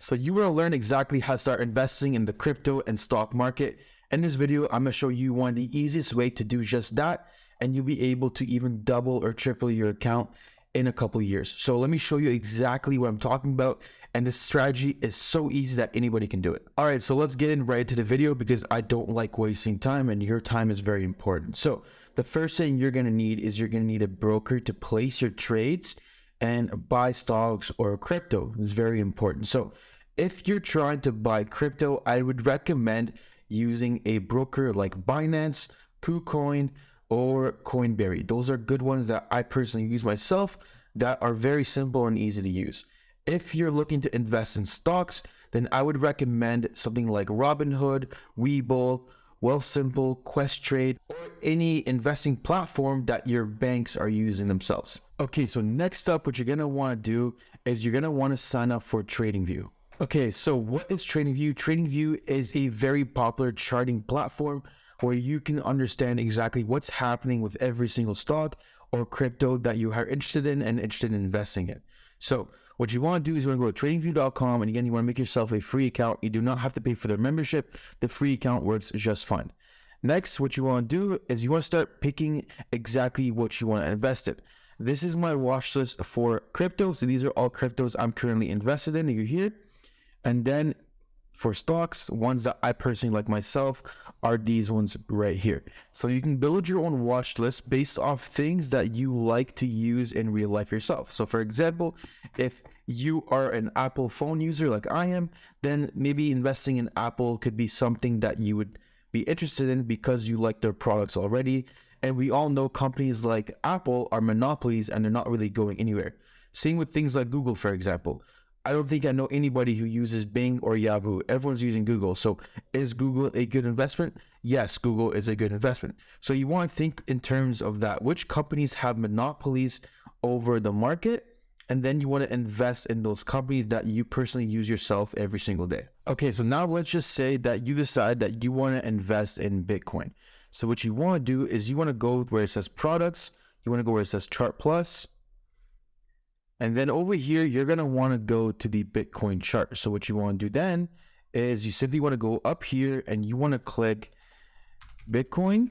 So you will learn exactly how to start investing in the crypto and stock market. In this video, I'm going to show you one of the easiest way to do just that, and you'll be able to even double or triple your account in a couple of years. So let me show you exactly what I'm talking about. And this strategy is so easy that anybody can do it. All right, so let's get in right into the video because I don't like wasting time and your time is very important. So the first thing you're going to need is you're going to need a broker to place your trades and buy stocks or crypto. It's very important. So if you're trying to buy crypto, I would recommend using a broker like Binance, KuCoin, or Coinberry. Those are good ones that I personally use myself that are very simple and easy to use. If you're looking to invest in stocks, then I would recommend something like Robinhood, Webull, Wealthsimple, Questrade, or any investing platform that your banks are using themselves. Okay, so next up, what you're gonna wanna do is you're gonna wanna sign up for TradingView. Okay, so what is TradingView? TradingView is a very popular charting platform where you can understand exactly what's happening with every single stock or crypto that you are interested in and interested in investing in. So what you want to do is you want to go to tradingview.com, and again, you want to make yourself a free account. You do not have to pay for their membership. The free account works just fine. Next, what you want to do is you want to start picking exactly what you want to invest in. This is my watch list for crypto. So these are all cryptos I'm currently invested in. You're here. And then for stocks, ones that I personally like myself are these ones right here. So you can build your own watch list based off things that you like to use in real life yourself. So for example, if you are an Apple phone user like I am, then maybe investing in Apple could be something that you would be interested in because you like their products already. And we all know companies like Apple are monopolies and they're not really going anywhere. Same with things like Google, for example. I don't think I know anybody who uses Bing or Yahoo. Everyone's using Google. So is Google a good investment? Yes, Google is a good investment. So you want to think in terms of that. Which companies have monopolies over the market? And then you want to invest in those companies that you personally use yourself every single day. Okay, so now let's just say that you decide that you want to invest in Bitcoin. So what you want to do is you want to go where it says products. You want to go where it says chart plus. And then over here, you're going to want to go to the Bitcoin chart. So what you want to do then is you simply want to go up here and you want to click Bitcoin.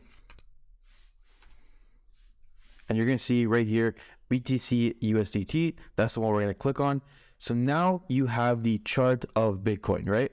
And you're going to see right here, BTC USDT. That's the one we're going to click on. So now you have the chart of Bitcoin, right?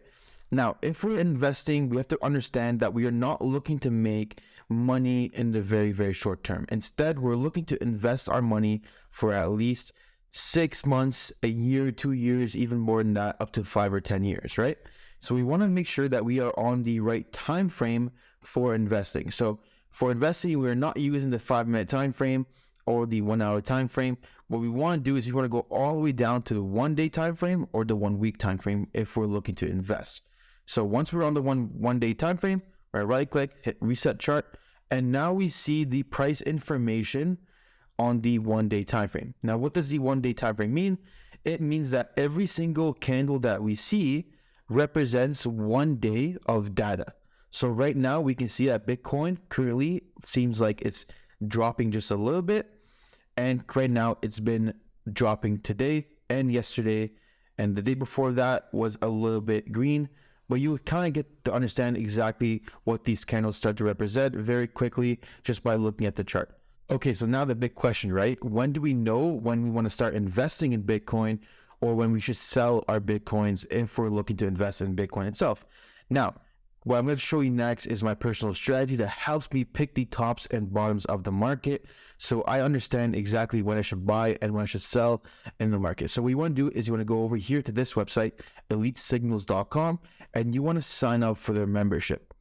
Now, if we're investing, we have to understand that we are not looking to make money in the very, very short term. Instead, we're looking to invest our money for at least 6 months, a year, 2 years, even more than that, up to 5 or 10 years, right? So we want to make sure that we are on the right time frame for investing. So for investing, we're not using the 5-minute time frame or the 1 hour time frame. What we want to do is we want to go all the way down to the 1 day time frame or the 1 week time frame if we're looking to invest. So once we're on the one day time frame, right click, hit reset chart, and now we see the price information on the 1 day time frame. Now, what does the 1 day time frame mean? It means that every single candle that we see represents 1 day of data. So right now we can see that Bitcoin currently seems like it's dropping just a little bit. And right now it's been dropping today and yesterday. And the day before that was a little bit green. But you kind of get to understand exactly what these candles start to represent very quickly just by looking at the chart. Okay, so now the big question, right? When do we know when we want to start investing in Bitcoin or when we should sell our Bitcoins if we're looking to invest in Bitcoin itself? Now, what I'm going to show you next is my personal strategy that helps me pick the tops and bottoms of the market so I understand exactly when I should buy and when I should sell in the market. So what you want to do is you want to go over here to this website, elitesignals.com, and you want to sign up for their membership.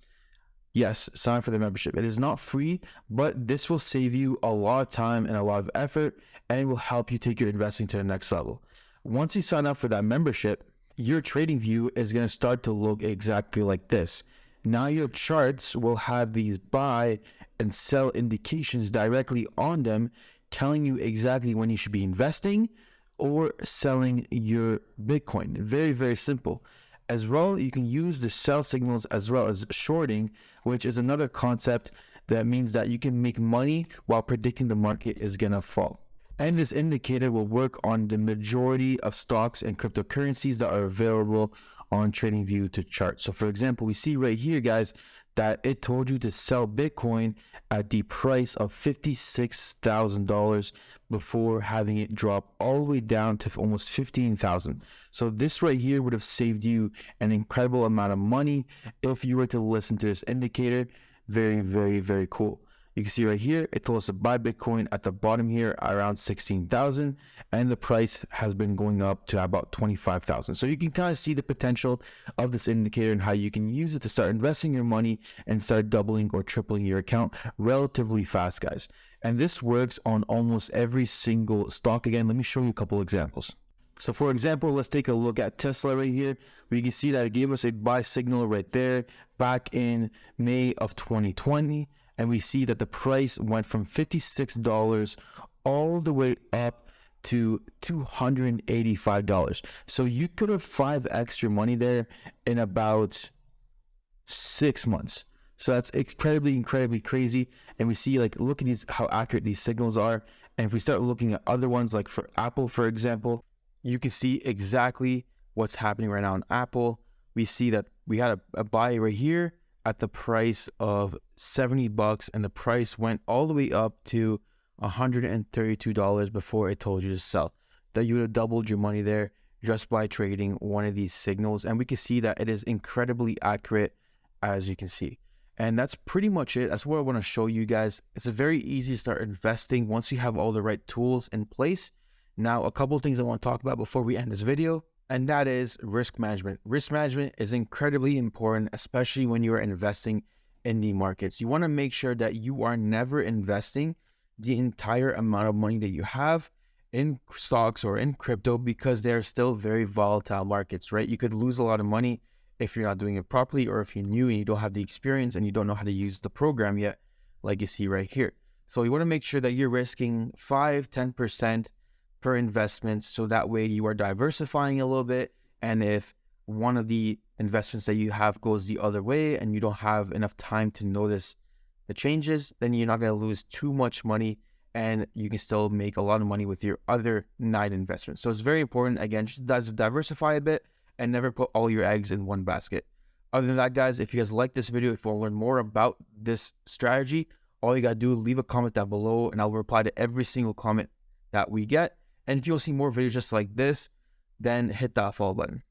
Yes, sign up for the membership. It is not free, but this will save you a lot of time and a lot of effort, and it will help you take your investing to the next level. Once you sign up for that membership, your trading view is going to start to look exactly like this. Now your charts will have these buy and sell indications directly on them, telling you exactly when you should be investing or selling your Bitcoin. Very, very simple. As well, you can use the sell signals as well as shorting, which is another concept that means that you can make money while predicting the market is going to fall. And this indicator will work on the majority of stocks and cryptocurrencies that are available on TradingView to chart. So for example, we see right here, guys, that it told you to sell Bitcoin at the price of $56,000 before having it drop all the way down to almost 15,000. So this right here would have saved you an incredible amount of money if you were to listen to this indicator. Very, very, very cool. You can see right here, it told us to buy Bitcoin at the bottom here around 16,000, and the price has been going up to about 25,000. So you can kind of see the potential of this indicator and how you can use it to start investing your money and start doubling or tripling your account relatively fast, guys. And this works on almost every single stock. Again, let me show you a couple examples. So for example, let's take a look at Tesla right here. We can see that it gave us a buy signal right there back in May of 2020. And we see that the price went from $56 all the way up to $285. So you could have 5x your money there in about 6 months. So that's incredibly crazy. And we see, like, look at these, how accurate these signals are. And if we start looking at other ones, like for Apple, for example, you can see exactly what's happening right now in Apple. We see that we had a buy right here at the price of $70, and the price went all the way up to $132 before it told you to sell. That you would have doubled your money there just by trading one of these signals. And we can see that it is incredibly accurate, as you can see. And that's pretty much it. That's what I want to show you guys. It's a very easy to start investing once you have all the right tools in place. Now, a couple of things I want to talk about before we end this video, and that is risk management. Risk management is incredibly important, especially when you are investing in the markets. You want to make sure that you are never investing the entire amount of money that you have in stocks or in crypto, because they're still very volatile markets, right? You could lose a lot of money if you're not doing it properly, or if you're new and you don't have the experience and you don't know how to use the program yet, like you see right here. So you want to make sure that you're risking 5-10% per investment, so that way you are diversifying a little bit. And if one of the investments that you have goes the other way and you don't have enough time to notice the changes, then you're not going to lose too much money, and you can still make a lot of money with your other 9 investments. So it's very important, again, just diversify a bit and never put all your eggs in one basket. Other than that, guys, if you guys like this video, if you want to learn more about this strategy, all you got to do is leave a comment down below, and I'll reply to every single comment that we get. And if you want to see more videos just like this, then hit that follow button.